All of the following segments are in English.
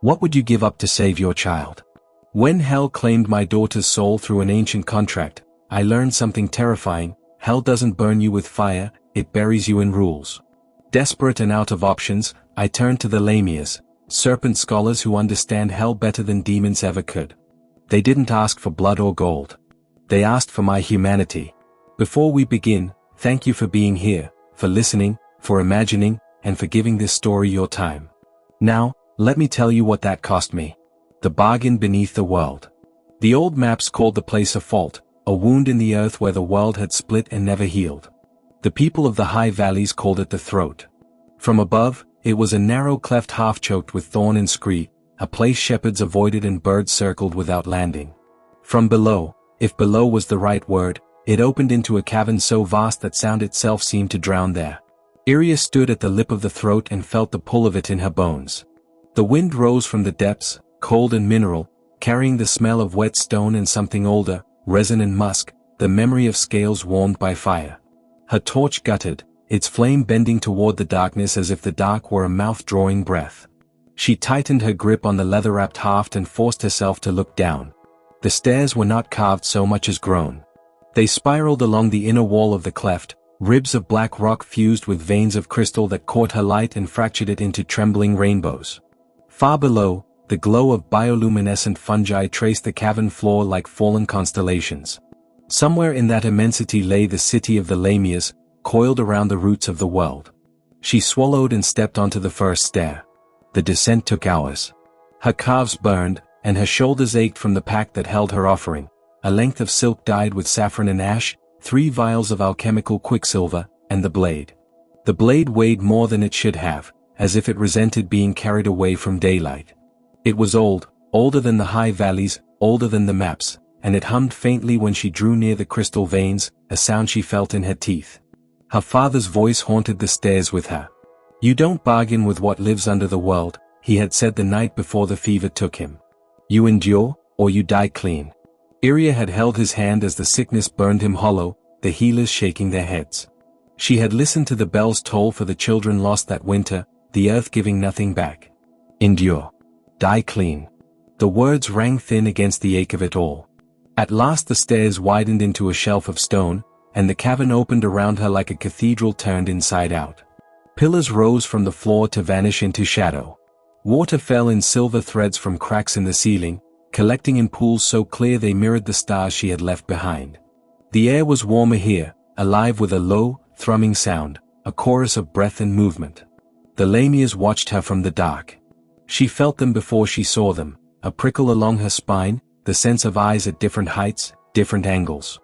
What would you give up to save your child? When hell claimed my daughter's soul through an ancient contract, I learned something terrifying. Hell doesn't burn you with fire, it buries you in rules. Desperate and out of options, I turned to the Lamias, serpent scholars who understand hell better than demons ever could. They didn't ask for blood or gold. They asked for my humanity. Before we begin, thank you for being here, for listening, for imagining, and for giving this story your time. Now, let me tell you what that cost me. The bargain beneath the world. The old maps called the place a fault, a wound in the earth where the world had split and never healed. The people of the high valleys called it the throat. From above, it was a narrow cleft half-choked with thorn and scree, a place shepherds avoided and birds circled without landing. From below, if below was the right word, it opened into a cavern so vast that sound itself seemed to drown there. Iria stood at the lip of the throat and felt the pull of it in her bones. The wind rose from the depths, cold and mineral, carrying the smell of wet stone and something older, resin and musk, the memory of scales warmed by fire. Her torch guttered, its flame bending toward the darkness as if the dark were a mouth drawing breath. She tightened her grip on the leather-wrapped haft and forced herself to look down. The stairs were not carved so much as grown. They spiraled along the inner wall of the cleft, ribs of black rock fused with veins of crystal that caught her light and fractured it into trembling rainbows. Far below, the glow of bioluminescent fungi traced the cavern floor like fallen constellations. Somewhere in that immensity lay the city of the Lamias, coiled around the roots of the world. She swallowed and stepped onto the first stair. The descent took hours. Her calves burned, and her shoulders ached from the pack that held her offering, a length of silk dyed with saffron and ash, 3 vials of alchemical quicksilver, and the blade. The blade weighed more than it should have, as if it resented being carried away from daylight. It was old, older than the high valleys, older than the maps, and it hummed faintly when she drew near the crystal veins, a sound she felt in her teeth. Her father's voice haunted the stairs with her. "You don't bargain with what lives under the world," he had said the night before the fever took him. "You endure, or you die clean." Iria had held his hand as the sickness burned him hollow, the healers shaking their heads. She had listened to the bells toll for the children lost that winter, the earth giving nothing back. Endure. Die clean. The words rang thin against the ache of it all. At last the stairs widened into a shelf of stone, and the cavern opened around her like a cathedral turned inside out. Pillars rose from the floor to vanish into shadow. Water fell in silver threads from cracks in the ceiling, collecting in pools so clear they mirrored the stars she had left behind. The air was warmer here, alive with a low, thrumming sound, a chorus of breath and movement. The Lamias watched her from the dark. She felt them before she saw them, a prickle along her spine, the sense of eyes at different heights, different angles.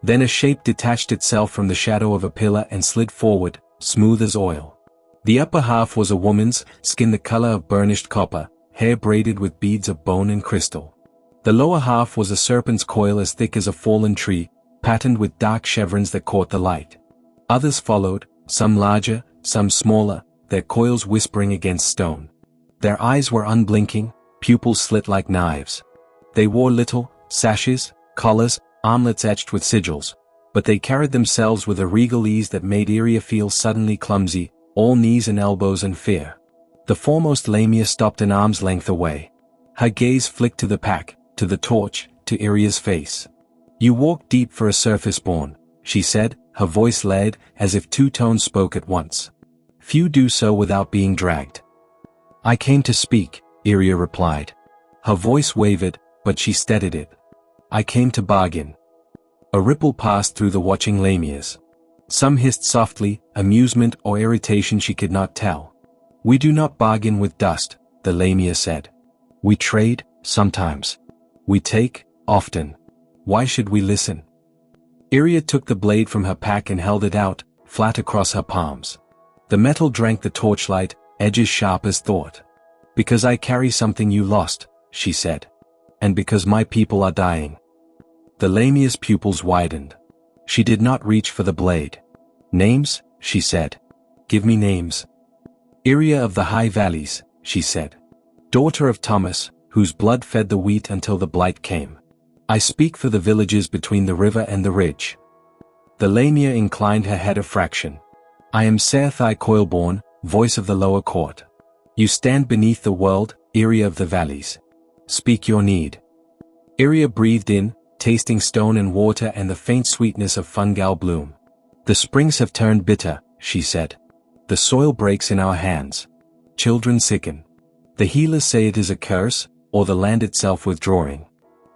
Then a shape detached itself from the shadow of a pillar and slid forward, smooth as oil. The upper half was a woman's, skin the color of burnished copper, hair braided with beads of bone and crystal. The lower half was a serpent's coil as thick as a fallen tree, patterned with dark chevrons that caught the light. Others followed, some larger, some smaller, their coils whispering against stone. Their eyes were unblinking, pupils slit like knives. They wore little, sashes, collars, armlets etched with sigils, but they carried themselves with a regal ease that made Iria feel suddenly clumsy, all knees and elbows and fear. The foremost Lamia stopped an arm's length away. Her gaze flicked to the pack, to the torch, to Iria's face. "You walk deep for a surface-born," she said, her voice lead, as if 2 tones spoke at once. "Few do so without being dragged." "I came to speak," Iria replied. Her voice wavered, but she steadied it. "I came to bargain." A ripple passed through the watching Lamias. Some hissed softly, amusement or irritation she could not tell. "We do not bargain with dust," the Lamia said. "We trade, sometimes. We take, often. Why should we listen?" Iria took the blade from her pack and held it out, flat across her palms. The metal drank the torchlight, edges sharp as thought. "Because I carry something you lost," she said. "And because my people are dying." The Lamia's pupils widened. She did not reach for the blade. "Names?" she said. "Give me names." "Iria of the High Valleys," she said. "Daughter of Thomas, whose blood fed the wheat until the blight came. I speak for the villages between the river and the ridge." The Lamia inclined her head a fraction. "I am Serthai Coilborn, voice of the lower court. You stand beneath the world, Iria of the valleys. Speak your need. Iria breathed in, tasting stone and water and the faint sweetness of fungal bloom. The springs have turned bitter, she said. The soil breaks in our hands. Children sicken. The healers say it is a curse, or the land itself withdrawing.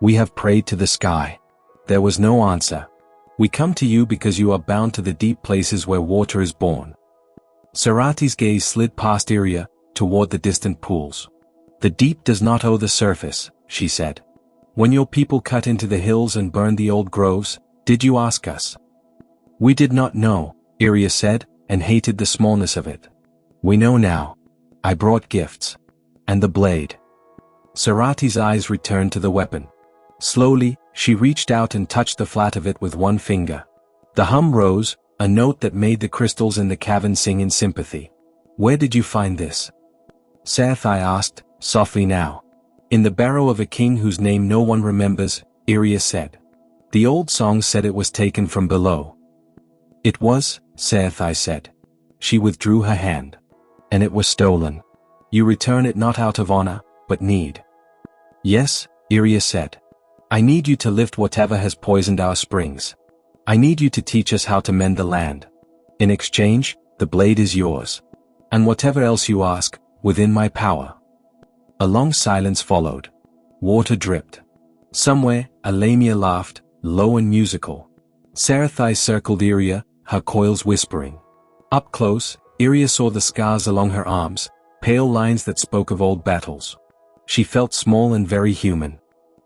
We have prayed to the sky. There was no answer. We come to you because you are bound to the deep places where water is born. Sarati's gaze slid past Iria, toward the distant pools. The deep does not owe the surface, she said. When your people cut into the hills and burned the old groves, did you ask us? We did not know, Iria said, and hated the smallness of it. We know now. I brought gifts. And the blade. Sarati's eyes returned to the weapon. Slowly, she reached out and touched the flat of it with one finger. The hum rose, a note that made the crystals in the cavern sing in sympathy. Where did you find this? Serathi asked, softly now. In the barrow of a king whose name no one remembers, Iria said. The old song said it was taken from below. It was, Serathi said. She withdrew her hand. And it was stolen. You return it not out of honor, but need. Yes, Iria said. I need you to lift whatever has poisoned our springs. I need you to teach us how to mend the land. In exchange, the blade is yours. And whatever else you ask, within my power. A long silence followed. Water dripped. Somewhere, a Lamia laughed, low and musical. Serathi circled Iria, her coils whispering. Up close, Iria saw the scars along her arms, pale lines that spoke of old battles. She felt small and very human.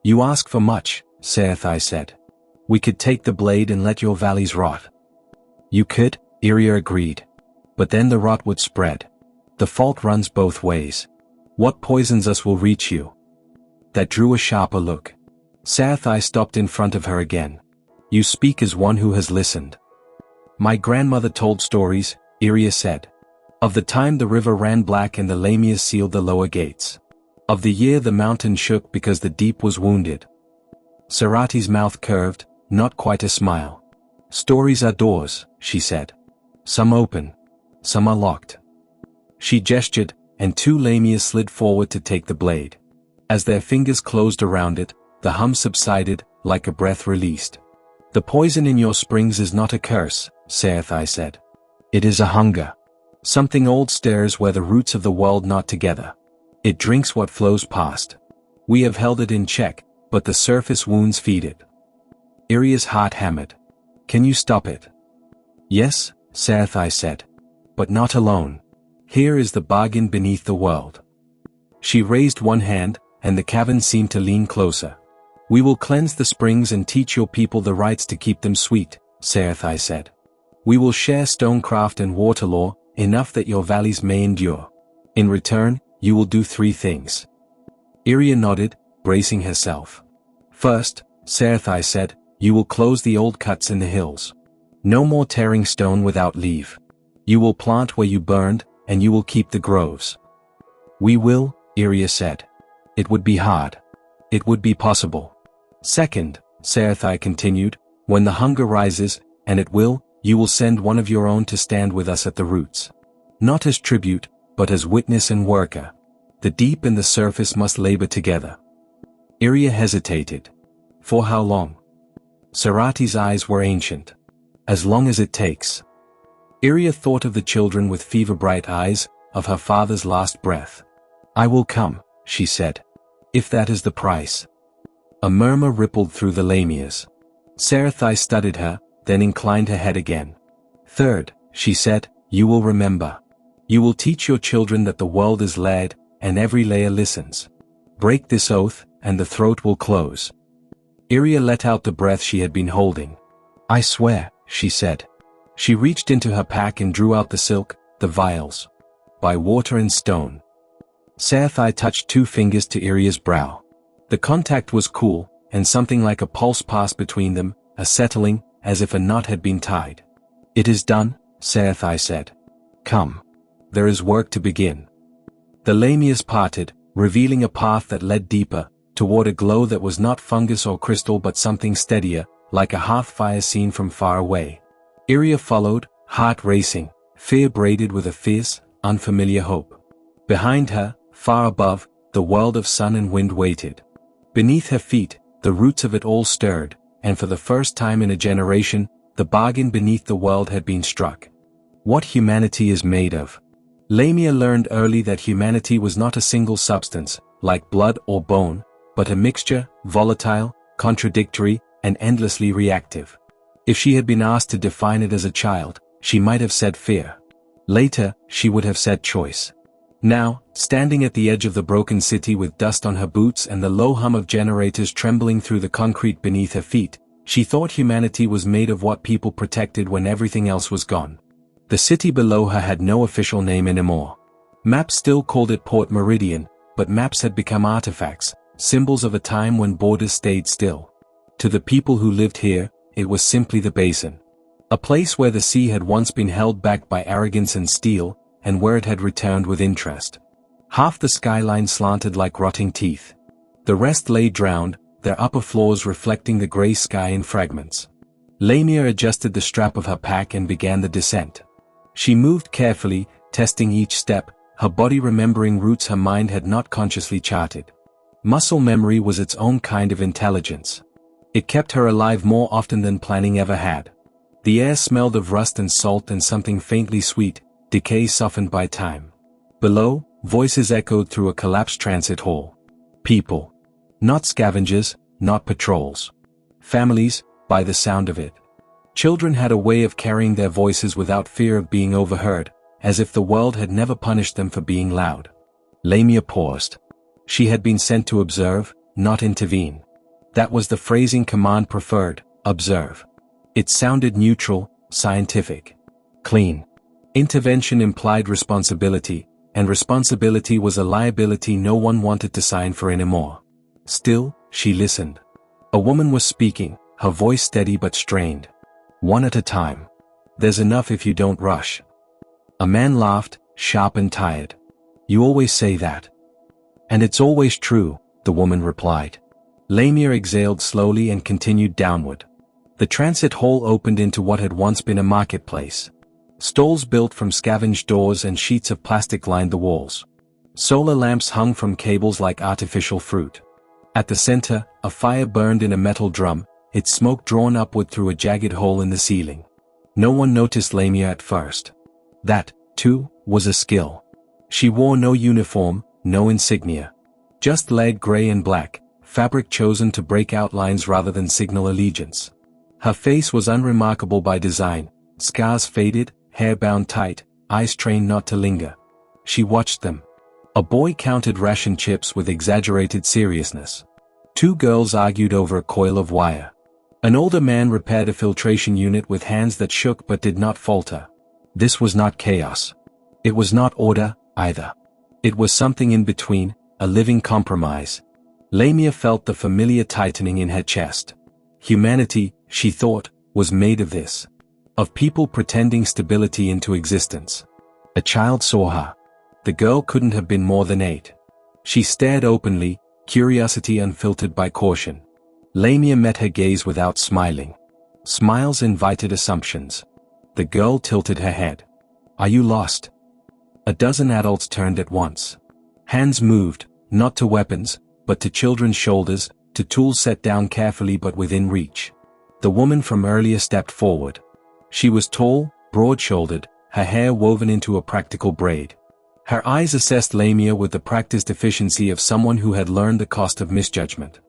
You ask for much, Serathi said. We could take the blade and let your valleys rot. You could, Iria agreed. But then the rot would spread. The fault runs both ways. What poisons us will reach you. That drew a sharper look. Serathi stopped in front of her again. You speak as one who has listened. My grandmother told stories, Iria said. Of the time the river ran black and the Lamias sealed the lower gates. Of the year the mountain shook because the deep was wounded. Sarati's mouth curved, not quite a smile. Stories are doors, she said. Some open. Some are locked. She gestured, and two Lamias slid forward to take the blade. As their fingers closed around it, the hum subsided, like a breath released. The poison in your springs is not a curse, Serathi said. It is a hunger. Something old stirs where the roots of the world knot together. It drinks what flows past. We have held it in check, but the surface wounds feed it. Iria's heart hammered. Can you stop it? Yes, Serathi said. But not alone. Here is the bargain beneath the world. She raised one hand, and the cavern seemed to lean closer. We will cleanse the springs and teach your people the rites to keep them sweet, Serathi said. We will share stonecraft and water law, enough that your valleys may endure. In return, you will do three things. Iria nodded, bracing herself. First, Serathi said, you will close the old cuts in the hills. No more tearing stone without leave. You will plant where you burned, and you will keep the groves. We will, Iria said. It would be hard. It would be possible. Second, Serathi continued, when the hunger rises, and it will, you will send one of your own to stand with us at the roots. Not as tribute, but as witness and worker. The deep and the surface must labor together. Iria hesitated. For how long? Sarati's eyes were ancient. As long as it takes. Iria thought of the children with fever-bright eyes, of her father's last breath. I will come, she said. If that is the price. A murmur rippled through the Lamias. Serathi studied her, then inclined her head again. Third, she said, you will remember. You will teach your children that the world is layered, and every layer listens. Break this oath, and the throat will close. Iria let out the breath she had been holding. I swear, she said. She reached into her pack and drew out the silk, the vials. By water and stone. Serathi touched two fingers to Iria's brow. The contact was cool, and something like a pulse passed between them, a settling, as if a knot had been tied. It is done, Serathi said. Come. There is work to begin. The Lamias parted, revealing a path that led deeper, toward a glow that was not fungus or crystal but something steadier, like a hearth fire seen from far away. Iria followed, heart racing, fear braided with a fierce, unfamiliar hope. Behind her, far above, the world of sun and wind waited. Beneath her feet, the roots of it all stirred, and for the first time in a generation, the bargain beneath the world had been struck. What humanity is made of. Lamia learned early that humanity was not a single substance, like blood or bone, but a mixture, volatile, contradictory, and endlessly reactive. If she had been asked to define it as a child, she might have said fear. Later, she would have said choice. Now, standing at the edge of the broken city with dust on her boots and the low hum of generators trembling through the concrete beneath her feet, she thought humanity was made of what people protected when everything else was gone. The city below her had no official name anymore. Maps still called it Port Meridian, but maps had become artifacts, symbols of a time when borders stayed still. To the people who lived here, it was simply the basin. A place where the sea had once been held back by arrogance and steel, and where it had returned with interest. Half the skyline slanted like rotting teeth. The rest lay drowned, their upper floors reflecting the grey sky in fragments. Lamia adjusted the strap of her pack and began the descent. She moved carefully, testing each step, her body remembering routes her mind had not consciously charted. Muscle memory was its own kind of intelligence. It kept her alive more often than planning ever had. The air smelled of rust and salt and something faintly sweet, decay softened by time. Below, voices echoed through a collapsed transit hall. People. Not scavengers, not patrols. Families, by the sound of it. Children had a way of carrying their voices without fear of being overheard, as if the world had never punished them for being loud. Lamia paused. She had been sent to observe, not intervene. That was the phrasing command preferred, observe. It sounded neutral, scientific. Clean. Intervention implied responsibility, and responsibility was a liability no one wanted to sign for anymore. Still, she listened. A woman was speaking, her voice steady but strained. One at a time. There's enough if you don't rush. A man laughed, sharp and tired. You always say that. And it's always true, the woman replied. Lamia exhaled slowly and continued downward. The transit hall opened into what had once been a marketplace. Stalls built from scavenged doors and sheets of plastic lined the walls. Solar lamps hung from cables like artificial fruit. At the center, a fire burned in a metal drum, its smoke drawn upward through a jagged hole in the ceiling. No one noticed Lamia at first. That, too, was a skill. She wore no uniform, no insignia. Just lead gray and black, fabric chosen to break outlines rather than signal allegiance. Her face was unremarkable by design, scars faded, hair bound tight, eyes trained not to linger. She watched them. A boy counted ration chips with exaggerated seriousness. Two girls argued over a coil of wire. An older man repaired a filtration unit with hands that shook but did not falter. This was not chaos. It was not order, either. It was something in between, a living compromise. Lamia felt the familiar tightening in her chest. Humanity, she thought, was made of this. Of people pretending stability into existence. A child saw her. The girl couldn't have been more than 8. She stared openly, curiosity unfiltered by caution. Lamia met her gaze without smiling. Smiles invited assumptions. The girl tilted her head. Are you lost? A dozen adults turned at once. Hands moved, not to weapons, but to children's shoulders, to tools set down carefully but within reach. The woman from earlier stepped forward. She was tall, broad-shouldered, her hair woven into a practical braid. Her eyes assessed Lamia with the practiced efficiency of someone who had learned the cost of misjudgment.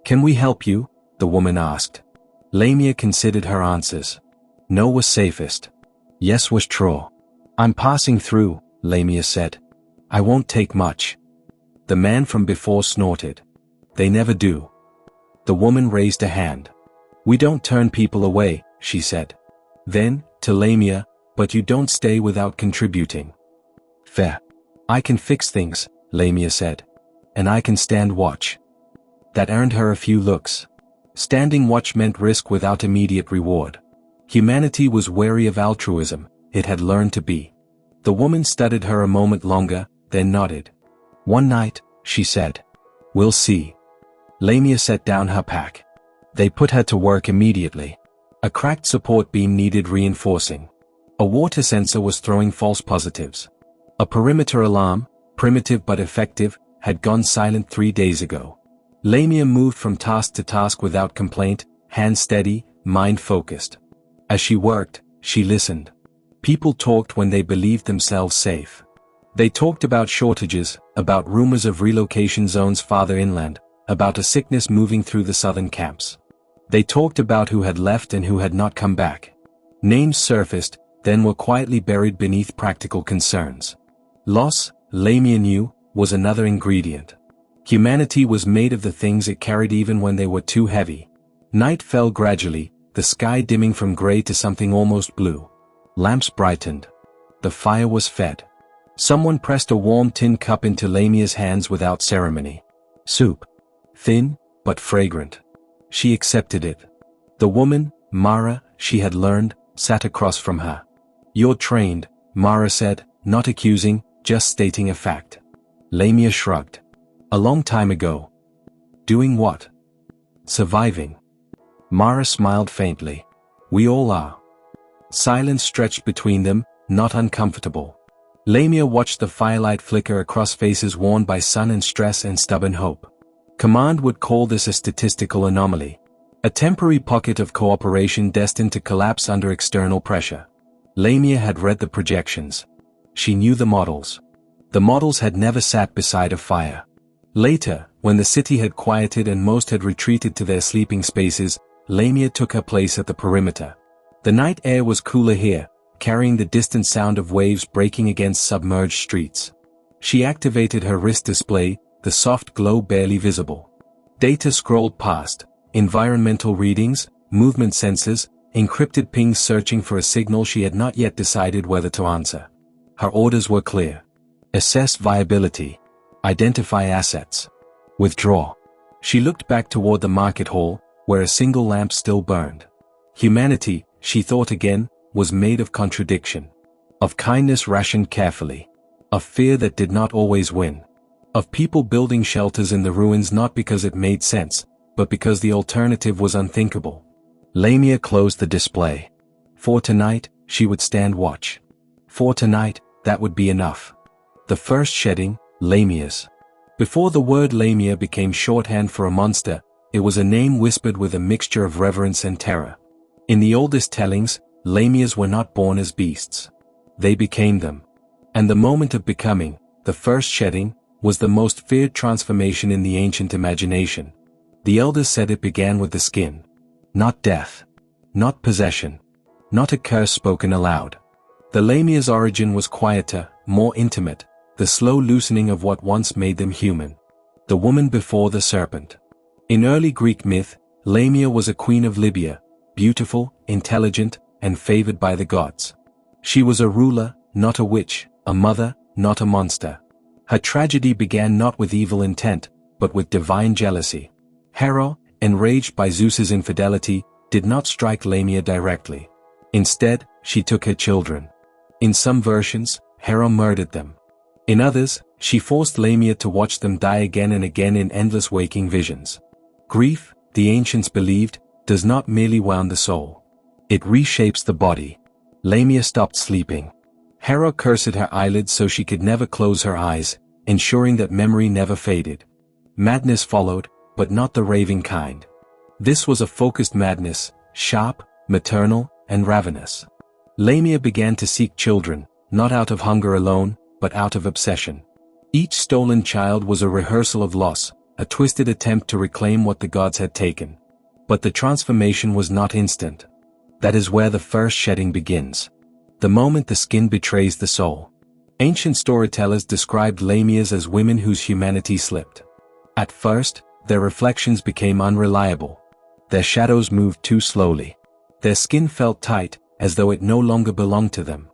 Can we help you? The woman asked. Lamia considered her answers. No was safest. Yes was true. I'm passing through, Lamia said. I won't take much. The man from before snorted. They never do. The woman raised a hand. We don't turn people away, she said. Then, to Lamia, but you don't stay without contributing. Fair. I can fix things, Lamia said. And I can stand watch. That earned her a few looks. Standing watch meant risk without immediate reward. Humanity was wary of altruism, it had learned to be. The woman studied her a moment longer, then nodded. One night, she said. We'll see. Lamia set down her pack. They put her to work immediately. A cracked support beam needed reinforcing. A water sensor was throwing false positives. A perimeter alarm, primitive but effective, had gone silent 3 days ago. Lamia moved from task to task without complaint, hand steady, mind focused. As she worked, she listened. People talked when they believed themselves safe. They talked about shortages, about rumors of relocation zones farther inland, about a sickness moving through the southern camps. They talked about who had left and who had not come back. Names surfaced, then were quietly buried beneath practical concerns. Loss, Lamia knew, was another ingredient. Humanity was made of the things it carried even when they were too heavy. Night fell gradually, the sky dimming from gray to something almost blue. Lamps brightened. The fire was fed. Someone pressed a warm tin cup into Lamia's hands without ceremony. Soup. Thin, but fragrant. She accepted it. The woman, Mara, she had learned, sat across from her. "You're trained," Mara said, not accusing, just stating a fact. Lamia shrugged. "A long time ago." "Doing what?" "Surviving." Mara smiled faintly. "We all are." Silence stretched between them, not uncomfortable. Lamia watched the firelight flicker across faces worn by sun and stress and stubborn hope. Command would call this a statistical anomaly. A temporary pocket of cooperation destined to collapse under external pressure. Lamia had read the projections. She knew the models. The models had never sat beside a fire. Later, when the city had quieted and most had retreated to their sleeping spaces, Lamia took her place at the perimeter. The night air was cooler here, carrying the distant sound of waves breaking against submerged streets. She activated her wrist display, the soft glow barely visible. Data scrolled past, environmental readings, movement sensors, encrypted pings searching for a signal she had not yet decided whether to answer. Her orders were clear. Assess viability. Identify assets. Withdraw. She looked back toward the market hall, where a single lamp still burned. Humanity, she thought again, was made of contradiction. Of kindness rationed carefully. Of fear that did not always win. Of people building shelters in the ruins not because it made sense, but because the alternative was unthinkable. Lamia closed the display. For tonight, she would stand watch. For tonight, that would be enough. The first shedding, Lamias. Before the word Lamia became shorthand for a monster, it was a name whispered with a mixture of reverence and terror. In the oldest tellings, Lamias were not born as beasts. They became them. And the moment of becoming, the first shedding, was the most feared transformation in the ancient imagination. The elders said it began with the skin. Not death. Not possession. Not a curse spoken aloud. The Lamia's origin was quieter, more intimate, the slow loosening of what once made them human. The woman before the serpent. In early Greek myth, Lamia was a queen of Libya, beautiful, intelligent, and favored by the gods. She was a ruler, not a witch, a mother, not a monster. Her tragedy began not with evil intent, but with divine jealousy. Hera, enraged by Zeus's infidelity, did not strike Lamia directly. Instead, she took her children. In some versions, Hera murdered them. In others, she forced Lamia to watch them die again and again in endless waking visions. Grief, the ancients believed, does not merely wound the soul. It reshapes the body. Lamia stopped sleeping. Hera cursed her eyelids so she could never close her eyes, ensuring that memory never faded. Madness followed, but not the raving kind. This was a focused madness, sharp, maternal, and ravenous. Lamia began to seek children, not out of hunger alone, but out of obsession. Each stolen child was a rehearsal of loss, a twisted attempt to reclaim what the gods had taken. But the transformation was not instant. That is where the first shedding begins. The moment the skin betrays the soul. Ancient storytellers described Lamias as women whose humanity slipped. At first, their reflections became unreliable. Their shadows moved too slowly. Their skin felt tight, as though it no longer belonged to them.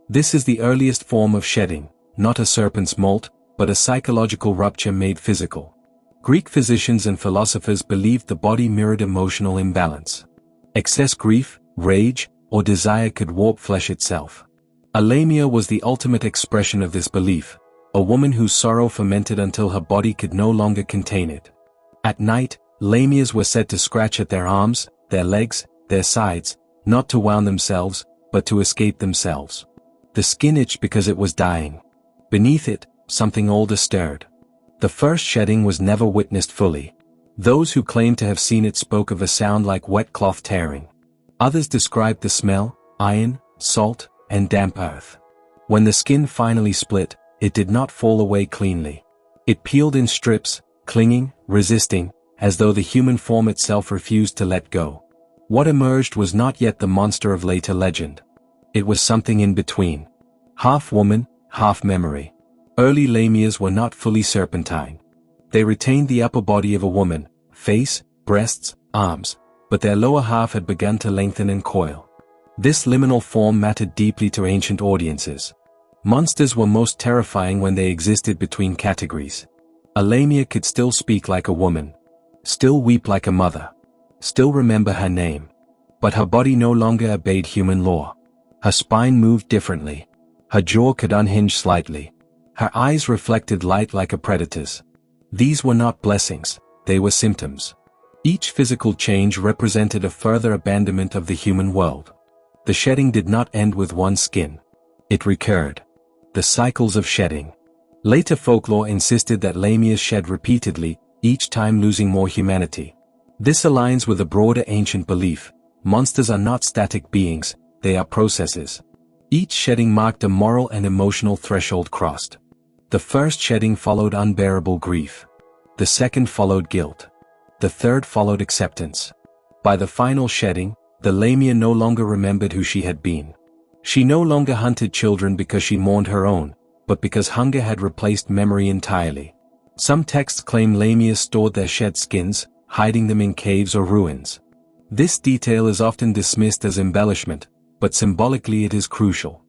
This is the earliest form of shedding, not a serpent's molt, but a psychological rupture made physical. Greek physicians and philosophers believed the body mirrored emotional imbalance. Excess grief, rage, or desire could warp flesh itself. A Lamia was the ultimate expression of this belief, a woman whose sorrow fermented until her body could no longer contain it. At night, Lamias were said to scratch at their arms, their legs, their sides, not to wound themselves, but to escape themselves. The skin itched because it was dying. Beneath it, something older stirred. The first shedding was never witnessed fully. Those who claimed to have seen it spoke of a sound like wet cloth tearing. Others described the smell, iron, salt, and damp earth. When the skin finally split, it did not fall away cleanly. It peeled in strips, clinging, resisting, as though the human form itself refused to let go. What emerged was not yet the monster of later legend. It was something in between. Half woman, half memory. Early Lamias were not fully serpentine. They retained the upper body of a woman, face, breasts, arms, but their lower half had begun to lengthen and coil. This liminal form mattered deeply to ancient audiences. Monsters were most terrifying when they existed between categories. A Lamia could still speak like a woman, still weep like a mother, still remember her name. But her body no longer obeyed human law. Her spine moved differently. Her jaw could unhinge slightly. Her eyes reflected light like a predator's. These were not blessings, they were symptoms. Each physical change represented a further abandonment of the human world. The shedding did not end with one skin. It recurred. The cycles of shedding. Later folklore insisted that Lamias shed repeatedly, each time losing more humanity. This aligns with a broader ancient belief: monsters are not static beings, they are processes. Each shedding marked a moral and emotional threshold crossed. The first shedding followed unbearable grief. The second followed guilt. The third followed acceptance. By the final shedding, the Lamia no longer remembered who she had been. She no longer hunted children because she mourned her own, but because hunger had replaced memory entirely. Some texts claim Lamias stored their shed skins, hiding them in caves or ruins. This detail is often dismissed as embellishment, but symbolically it is crucial.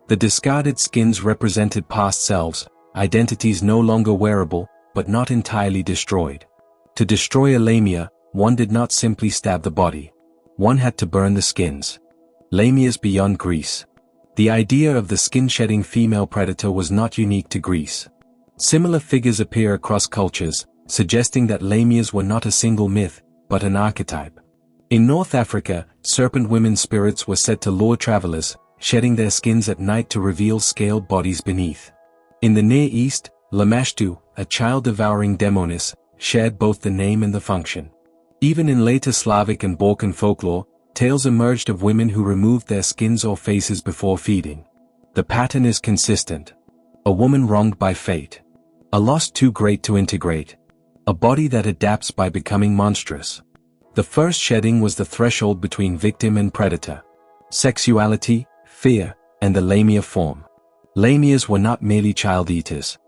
The discarded skins represented past selves, identities no longer wearable, but not entirely destroyed. To destroy a Lamia, one did not simply stab the body. One had to burn the skins. Lamias beyond Greece. The idea of the skin-shedding female predator was not unique to Greece. Similar figures appear across cultures, suggesting that Lamias were not a single myth, but an archetype. In North Africa, serpent women spirits were said to lure travelers, shedding their skins at night to reveal scaled bodies beneath. In the Near East, Lamashtu, a child-devouring demoness, shared both the name and the function. Even in later Slavic and Balkan folklore, tales emerged of women who removed their skins or faces before feeding. The pattern is consistent. A woman wronged by fate. A loss too great to integrate. A body that adapts by becoming monstrous. The first shedding was the threshold between victim and predator. Sexuality, fear, and the Lamia form. Lamias were not merely child-eaters.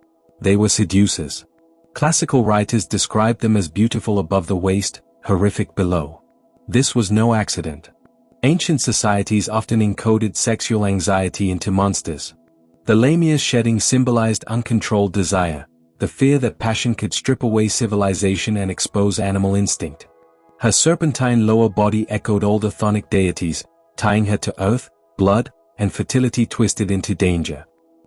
They were seducers. Classical writers described them as beautiful above the waist, horrific below. This was no accident. Ancient societies often encoded sexual anxiety into monsters. The Lamia's shedding symbolized uncontrolled desire, the fear that passion could strip away civilization and expose animal instinct. Her serpentine lower body echoed older chthonic deities, tying her to earth, blood, and fertility twisted into danger.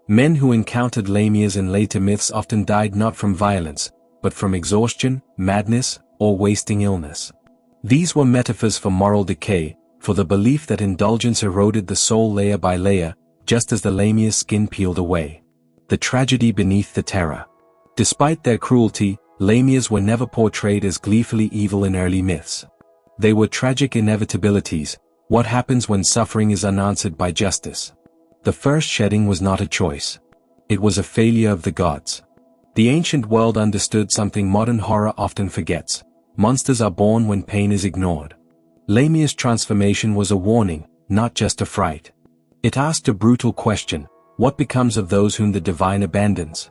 Men who encountered Lamias in later myths often died not from violence, but from exhaustion, madness, or wasting illness. These were metaphors for moral decay, for the belief that indulgence eroded the soul layer by layer, just as the Lamia's skin peeled away. The tragedy beneath the terror. Despite their cruelty, Lamias were never portrayed as gleefully evil in early myths. They were tragic inevitabilities, what happens when suffering is unanswered by justice. The first shedding was not a choice. It was a failure of the gods. The ancient world understood something modern horror often forgets. Monsters are born when pain is ignored. Lamia's transformation was a warning, not just a fright. It asked a brutal question: what becomes of those whom the divine abandons?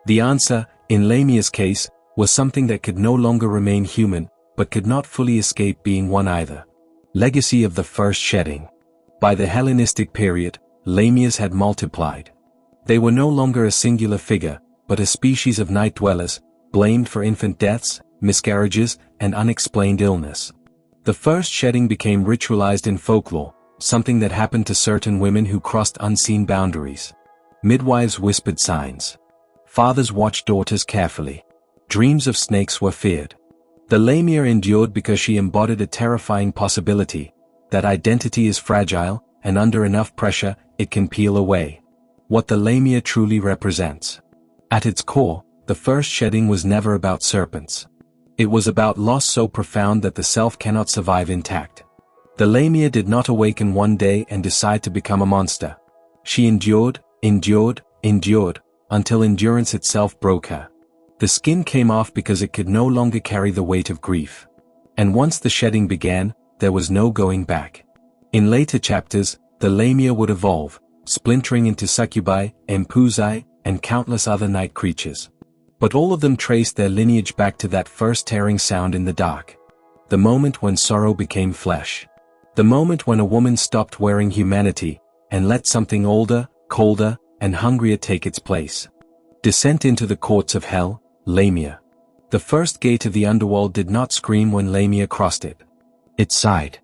The answer, in Lamia's case, was something that could no longer remain human, but could not fully escape being one either. Legacy of the first shedding. By the Hellenistic period, Lamias had multiplied. They were no longer a singular figure, but a species of night dwellers, blamed for infant deaths, miscarriages, and unexplained illness. The first shedding became ritualized in folklore, something that happened to certain women who crossed unseen boundaries. Midwives whispered signs. Fathers watched daughters carefully. Dreams of snakes were feared. The Lamia endured because she embodied a terrifying possibility: that identity is fragile, and under enough pressure, it can peel away. What the Lamia truly represents. At its core, the first shedding was never about serpents. It was about loss so profound that the self cannot survive intact. The Lamia did not awaken one day and decide to become a monster. She endured, until endurance itself broke her. The skin came off because it could no longer carry the weight of grief. And once the shedding began, there was no going back. In later chapters, the Lamia would evolve, splintering into succubi, empusae, and countless other night creatures. But all of them traced their lineage back to that first tearing sound in the dark. The moment when sorrow became flesh. The moment when a woman stopped wearing humanity, and let something older, colder, and hungrier take its place. Descent into the courts of hell, Lamia. The first gate of the underworld did not scream when Lamia crossed it. It sighed.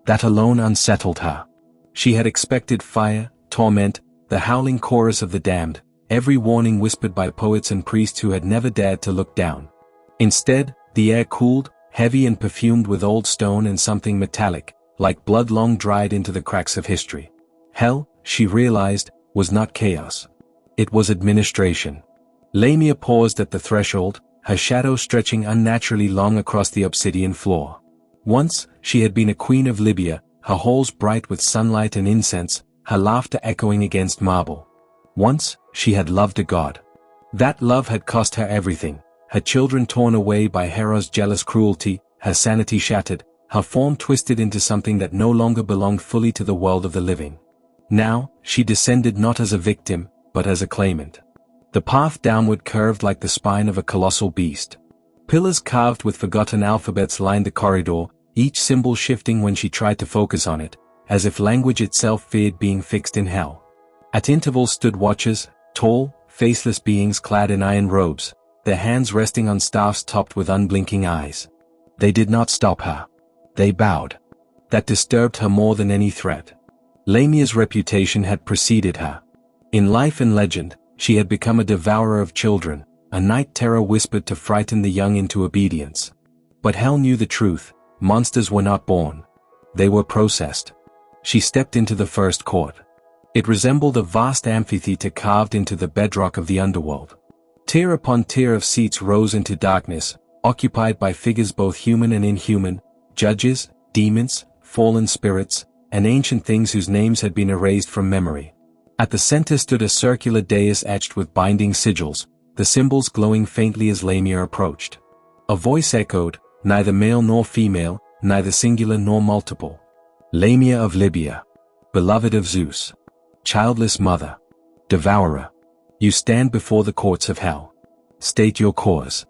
That alone unsettled her. She had expected fire, torment, the howling chorus of the damned, every warning whispered by poets and priests who had never dared to look down. Instead, the air cooled, heavy and perfumed with old stone and something metallic, like blood long dried into the cracks of history. Hell, she realized, was not chaos. It was administration. Lamia paused at the threshold, her shadow stretching unnaturally long across the obsidian floor. Once, she had been a queen of Libya, her halls bright with sunlight and incense, her laughter echoing against marble. Once, she had loved a god. That love had cost her everything, her children torn away by Hera's jealous cruelty, her sanity shattered, her form twisted into something that no longer belonged fully to the world of the living. Now, she descended not as a victim, but as a claimant. The path downward curved like the spine of a colossal beast. Pillars carved with forgotten alphabets lined the corridor, each symbol shifting when she tried to focus on it, as if language itself feared being fixed in hell. At intervals stood watchers, tall, faceless beings clad in iron robes, their hands resting on staffs topped with unblinking eyes. They did not stop her. They bowed. That disturbed her more than any threat. Lamia's reputation had preceded her. In life and legend, she had become a devourer of children, a night terror whispered to frighten the young into obedience. But hell knew the truth. Monsters were not born. They were processed. She stepped into the first court. It resembled a vast amphitheater carved into the bedrock of the underworld. Tier upon tier of seats rose into darkness, occupied by figures both human and inhuman, judges, demons, fallen spirits, and ancient things whose names had been erased from memory. At the center stood a circular dais etched with binding sigils, the symbols glowing faintly as Lamia approached. A voice echoed, neither male nor female, neither singular nor multiple. Lamia of Libya. Beloved of Zeus. Childless mother. Devourer. You stand before the courts of hell. State your cause.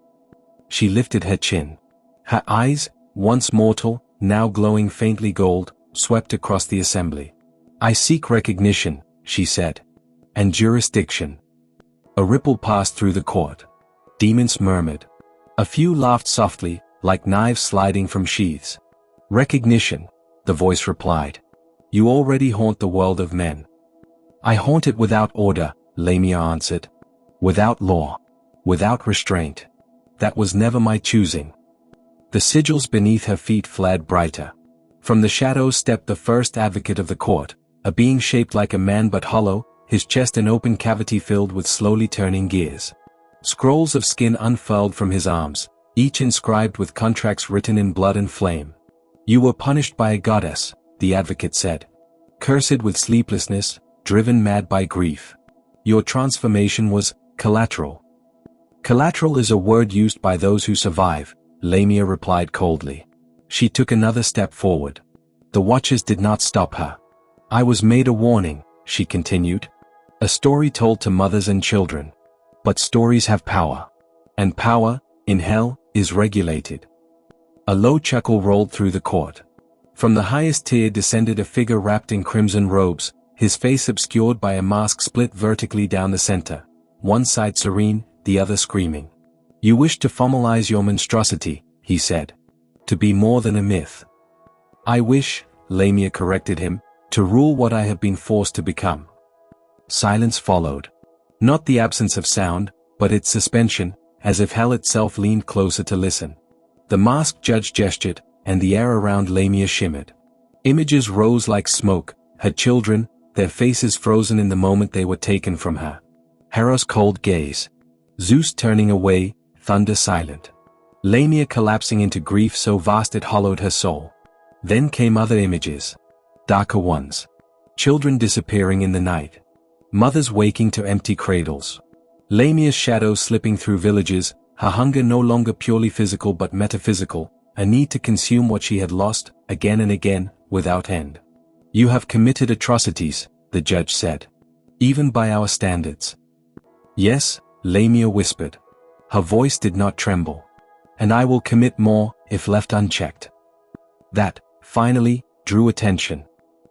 She lifted her chin. Her eyes, once mortal, now glowing faintly gold, swept across the assembly. I seek recognition, she said. And jurisdiction. A ripple passed through the court. Demons murmured. A few laughed softly, like knives sliding from sheaths. Recognition, the voice replied. You already haunt the world of men. I haunt it without order, Lamia answered. Without law. Without restraint. That was never my choosing. The sigils beneath her feet flared brighter. From the shadows stepped the first advocate of the court, a being shaped like a man but hollow, his chest an open cavity filled with slowly turning gears. Scrolls of skin unfurled from his arms, each inscribed with contracts written in blood and flame. You were punished by a goddess, the advocate said. Cursed with sleeplessness, driven mad by grief. Your transformation was collateral. Collateral is a word used by those who survive, Lamia replied coldly. She took another step forward. The watchers did not stop her. I was made a warning, she continued. A story told to mothers and children. But stories have power. And power, in hell, is regulated. A low chuckle rolled through the court. From the highest tier descended a figure wrapped in crimson robes, his face obscured by a mask split vertically down the center, one side serene, the other screaming. You wish to formalize your monstrosity, he said. To be more than a myth. I wish, Lamia corrected him, to rule what I have been forced to become. Silence followed. Not the absence of sound, but its suspension, as if hell itself leaned closer to listen. The masked judge gestured, and the air around Lamia shimmered. Images rose like smoke, her children, their faces frozen in the moment they were taken from her. Hera's cold gaze. Zeus turning away, thunder silent. Lamia collapsing into grief so vast it hollowed her soul. Then came other images. Darker ones. Children disappearing in the night. Mothers waking to empty cradles. Lamia's shadow slipping through villages, her hunger no longer purely physical but metaphysical, a need to consume what she had lost, again and again, without end. You have committed atrocities, the judge said. Even by our standards. Yes, Lamia whispered. Her voice did not tremble. And I will commit more, if left unchecked. That, finally, drew attention.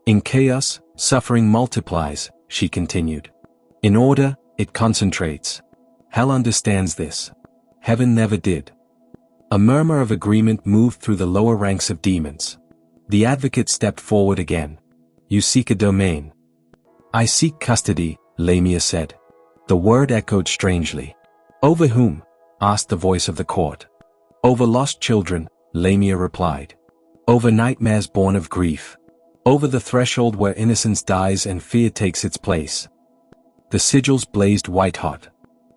In chaos, suffering multiplies, she continued. In order, it concentrates. Hell understands this. Heaven never did. A murmur of agreement moved through the lower ranks of demons. The advocate stepped forward again. You seek a domain. I seek custody, Lamia said. The word echoed strangely. Over whom? Asked the voice of the court. Over lost children, Lamia replied. Over nightmares born of grief. Over the threshold where innocence dies and fear takes its place. The sigils blazed white-hot.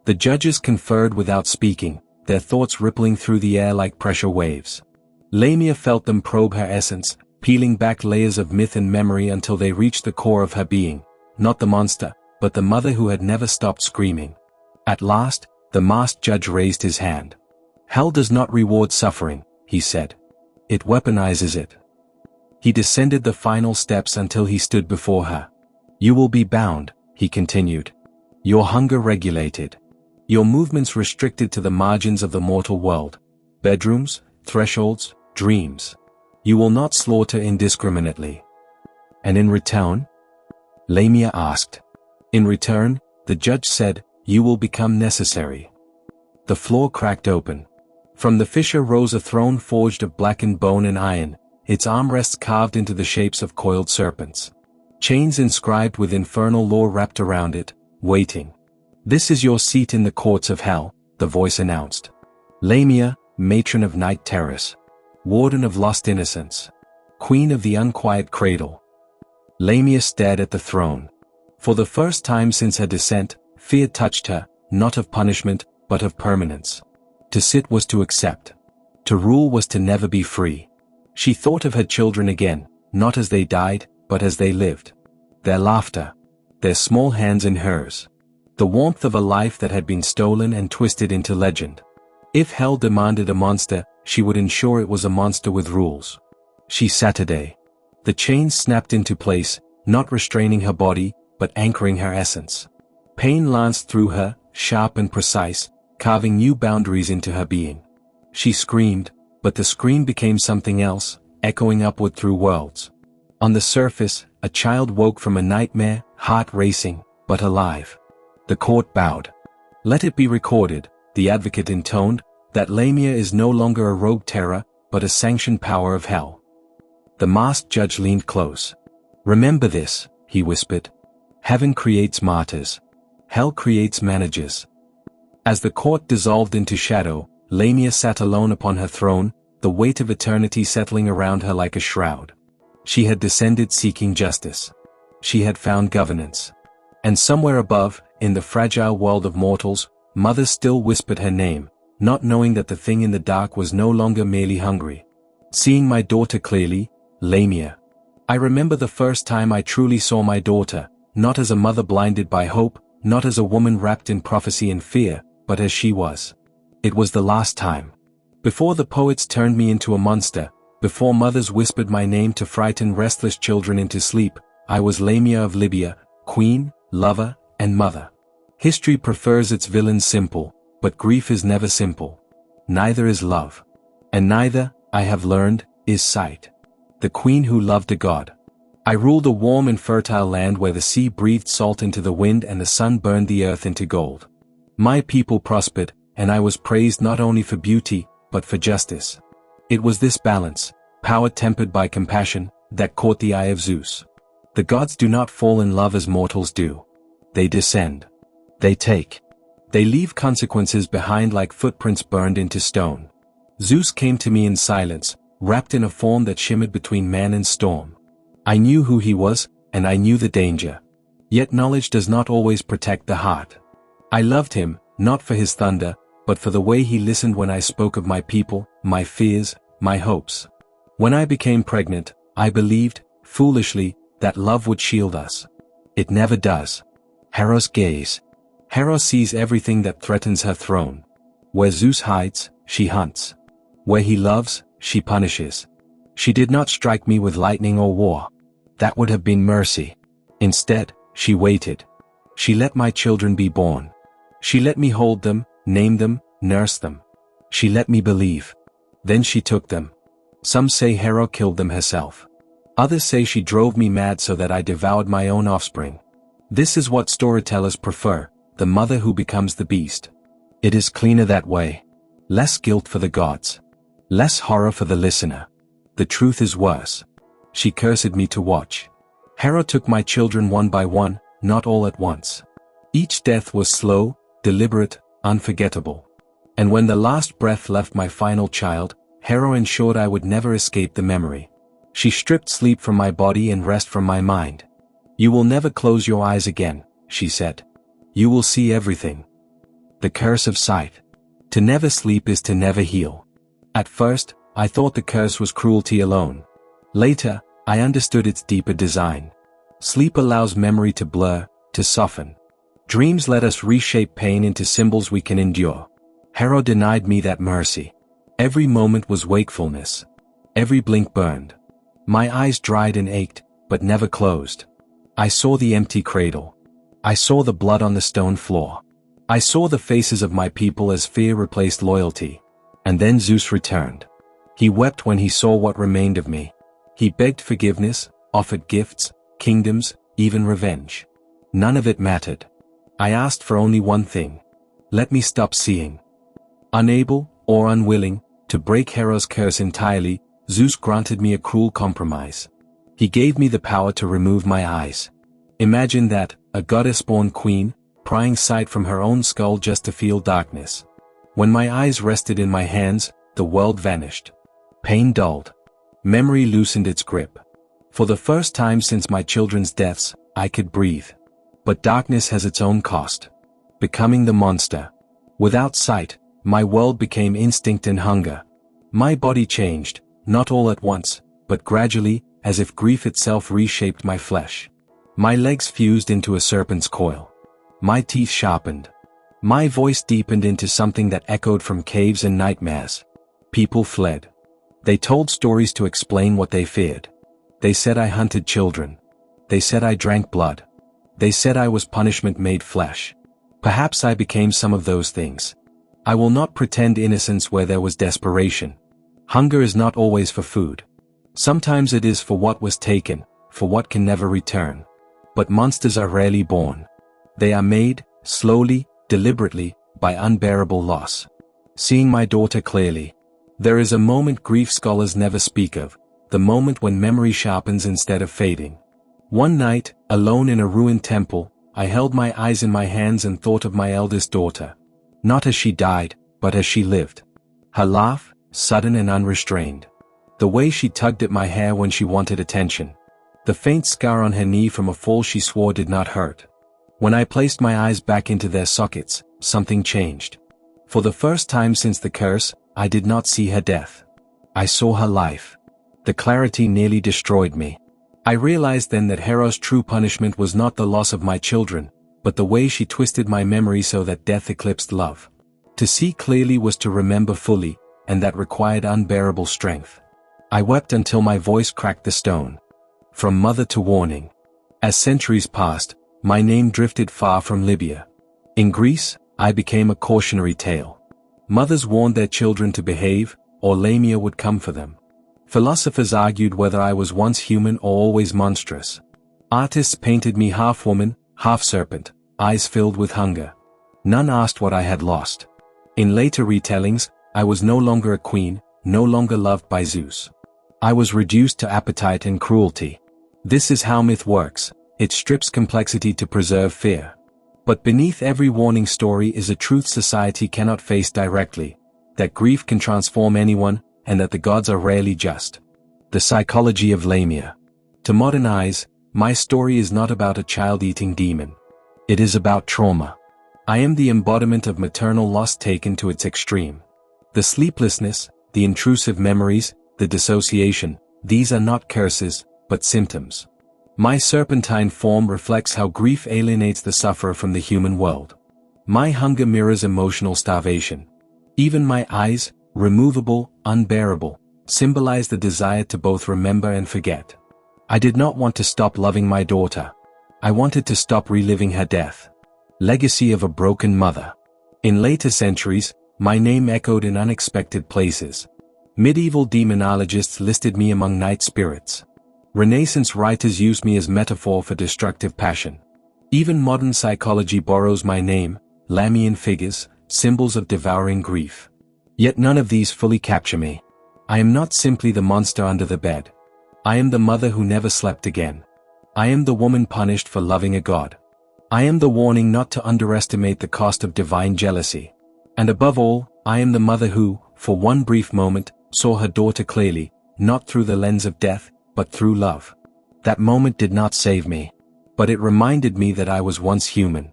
The judges conferred without speaking, their thoughts rippling through the air like pressure waves. Lamia felt them probe her essence, peeling back layers of myth and memory until they reached the core of her being, not the monster, but the mother who had never stopped screaming. At last, the masked judge raised his hand. Hell does not reward suffering, he said. It weaponizes it. He descended the final steps until he stood before her. You will be bound, he continued. Your hunger regulated. Your movements restricted to the margins of the mortal world. Bedrooms, thresholds, dreams. You will not slaughter indiscriminately. And in return? Lamia asked. In return, the judge said, you will become necessary. The floor cracked open. From the fissure rose a throne forged of blackened bone and iron, its armrests carved into the shapes of coiled serpents. Chains inscribed with infernal lore wrapped around it, waiting. This is your seat in the courts of hell, the voice announced. Lamia, matron of night terrors. Warden of lost innocence. Queen of the unquiet cradle. Lamia stared at the throne. For the first time since her descent, fear touched her, not of punishment, but of permanence. To sit was to accept. To rule was to never be free. She thought of her children again, not as they died, but as they lived. Their laughter. Their small hands in hers. The warmth of a life that had been stolen and twisted into legend. If hell demanded a monster, she would ensure it was a monster with rules. She Saturday. The chains snapped into place, not restraining her body, but anchoring her essence. Pain lanced through her, sharp and precise, carving new boundaries into her being. She screamed, but the scream became something else, echoing upward through worlds. On the surface, a child woke from a nightmare, heart racing, but alive. The court bowed. Let it be recorded, the advocate intoned, that Lamia is no longer a rogue terror, but a sanctioned power of hell. The masked judge leaned close. Remember this, he whispered. Heaven creates martyrs. Hell creates managers. As the court dissolved into shadow, Lamia sat alone upon her throne, the weight of eternity settling around her like a shroud. She had descended seeking justice. She had found governance. And somewhere above, in the fragile world of mortals, mothers still whispered her name, not knowing that the thing in the dark was no longer merely hungry. Seeing my daughter clearly, Lamia. I remember the first time I truly saw my daughter, not as a mother blinded by hope, not as a woman wrapped in prophecy and fear, but as she was. It was the last time. Before the poets turned me into a monster, before mothers whispered my name to frighten restless children into sleep, I was Lamia of Libya, queen, lover, and mother. History prefers its villains simple, but grief is never simple. Neither is love. And neither, I have learned, is sight. The queen who loved a god. I ruled a warm and fertile land where the sea breathed salt into the wind and the sun burned the earth into gold. My people prospered, and I was praised not only for beauty, but for justice. It was this balance, power tempered by compassion, that caught the eye of Zeus. The gods do not fall in love as mortals do. They descend. They take. They leave consequences behind like footprints burned into stone. Zeus came to me in silence, wrapped in a form that shimmered between man and storm. I knew who he was, and I knew the danger. Yet knowledge does not always protect the heart. I loved him, not for his thunder, but for the way he listened when I spoke of my people, my fears, my hopes. When I became pregnant, I believed, foolishly, that love would shield us. It never does. Hera's gaze. Hera sees everything that threatens her throne. Where Zeus hides, she hunts. Where he loves, she punishes. She did not strike me with lightning or war. That would have been mercy. Instead, she waited. She let my children be born. She let me hold them, name them, nurse them. She let me believe. Then she took them. Some say Hera killed them herself. Others say she drove me mad so that I devoured my own offspring. This is what storytellers prefer, the mother who becomes the beast. It is cleaner that way. Less guilt for the gods. Less horror for the listener. The truth is worse. She cursed me to watch. Hera took my children one by one, not all at once. Each death was slow, deliberate, unforgettable. And when the last breath left my final child, Hera ensured I would never escape the memory. She stripped sleep from my body and rest from my mind. You will never close your eyes again, she said. You will see everything. The curse of sight. To never sleep is to never heal. At first, I thought the curse was cruelty alone. Later, I understood its deeper design. Sleep allows memory to blur, to soften. Dreams let us reshape pain into symbols we can endure. Hera denied me that mercy. Every moment was wakefulness. Every blink burned. My eyes dried and ached, but never closed. I saw the empty cradle. I saw the blood on the stone floor. I saw the faces of my people as fear replaced loyalty. And then Zeus returned. He wept when he saw what remained of me. He begged forgiveness, offered gifts, kingdoms, even revenge. None of it mattered. I asked for only one thing. Let me stop seeing. Unable, or unwilling, to break Hera's curse entirely, Zeus granted me a cruel compromise. He gave me the power to remove my eyes. Imagine that, a goddess-born queen, prying sight from her own skull just to feel darkness. When my eyes rested in my hands, the world vanished. Pain dulled. Memory loosened its grip. For the first time since my children's deaths, I could breathe. But darkness has its own cost. Becoming the monster. Without sight, my world became instinct and hunger. My body changed, not all at once, but gradually, as if grief itself reshaped my flesh. My legs fused into a serpent's coil. My teeth sharpened. My voice deepened into something that echoed from caves and nightmares. People fled. They told stories to explain what they feared. They said I hunted children. They said I drank blood. They said I was punishment made flesh. Perhaps I became some of those things. I will not pretend innocence where there was desperation. Hunger is not always for food. Sometimes it is for what was taken, for what can never return. But monsters are rarely born. They are made, slowly, deliberately, by unbearable loss. Seeing my daughter clearly. There is a moment grief scholars never speak of, the moment when memory sharpens instead of fading. One night, alone in a ruined temple, I held my eyes in my hands and thought of my eldest daughter. Not as she died, but as she lived. Her laugh, sudden and unrestrained. The way she tugged at my hair when she wanted attention. The faint scar on her knee from a fall she swore did not hurt. When I placed my eyes back into their sockets, something changed. For the first time since the curse, I did not see her death. I saw her life. The clarity nearly destroyed me. I realized then that Hera's true punishment was not the loss of my children, but the way she twisted my memory so that death eclipsed love. To see clearly was to remember fully, and that required unbearable strength. I wept until my voice cracked the stone. From mother to warning. As centuries passed, my name drifted far from Libya. In Greece, I became a cautionary tale. Mothers warned their children to behave, or Lamia would come for them. Philosophers argued whether I was once human or always monstrous. Artists painted me half woman, half serpent, eyes filled with hunger. None asked what I had lost. In later retellings, I was no longer a queen, no longer loved by Zeus. I was reduced to appetite and cruelty. This is how myth works, it strips complexity to preserve fear. But beneath every warning story is a truth society cannot face directly, that grief can transform anyone, and that the gods are rarely just. The psychology of Lamia. To modern eyes, my story is not about a child-eating demon. It is about trauma. I am the embodiment of maternal loss taken to its extreme. The sleeplessness, the intrusive memories, the dissociation, these are not curses, but symptoms. My serpentine form reflects how grief alienates the sufferer from the human world. My hunger mirrors emotional starvation. Even my eyes, removable, unbearable, symbolize the desire to both remember and forget. I did not want to stop loving my daughter. I wanted to stop reliving her death. Legacy of a broken mother. In later centuries, my name echoed in unexpected places. Medieval demonologists listed me among night spirits. Renaissance writers used me as metaphor for destructive passion. Even modern psychology borrows my name, Lamian figures, symbols of devouring grief. Yet none of these fully capture me. I am not simply the monster under the bed. I am the mother who never slept again. I am the woman punished for loving a god. I am the warning not to underestimate the cost of divine jealousy. And above all, I am the mother who, for one brief moment, saw her daughter clearly, not through the lens of death, but through love. That moment did not save me. But it reminded me that I was once human.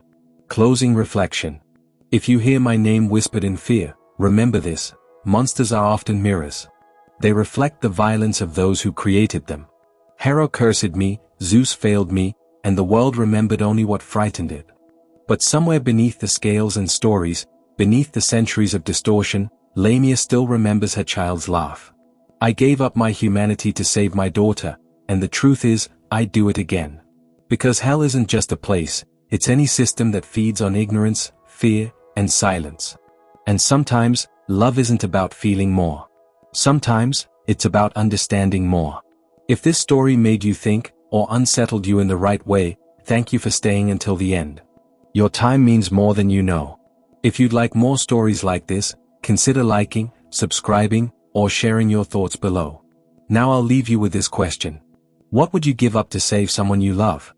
Closing reflection. If you hear my name whispered in fear, remember this: monsters are often mirrors. They reflect the violence of those who created them. Hera cursed me, Zeus failed me, and the world remembered only what frightened it. But somewhere beneath the scales and stories, beneath the centuries of distortion, Lamia still remembers her child's laugh. I gave up my humanity to save my daughter, and the truth is, I'd do it again. Because hell isn't just a place, it's any system that feeds on ignorance, fear, and silence. And sometimes, love isn't about feeling more. Sometimes, it's about understanding more. If this story made you think, or unsettled you in the right way, thank you for staying until the end. Your time means more than you know. If you'd like more stories like this, consider liking, subscribing, or sharing your thoughts below. Now I'll leave you with this question. What would you give up to save someone you love?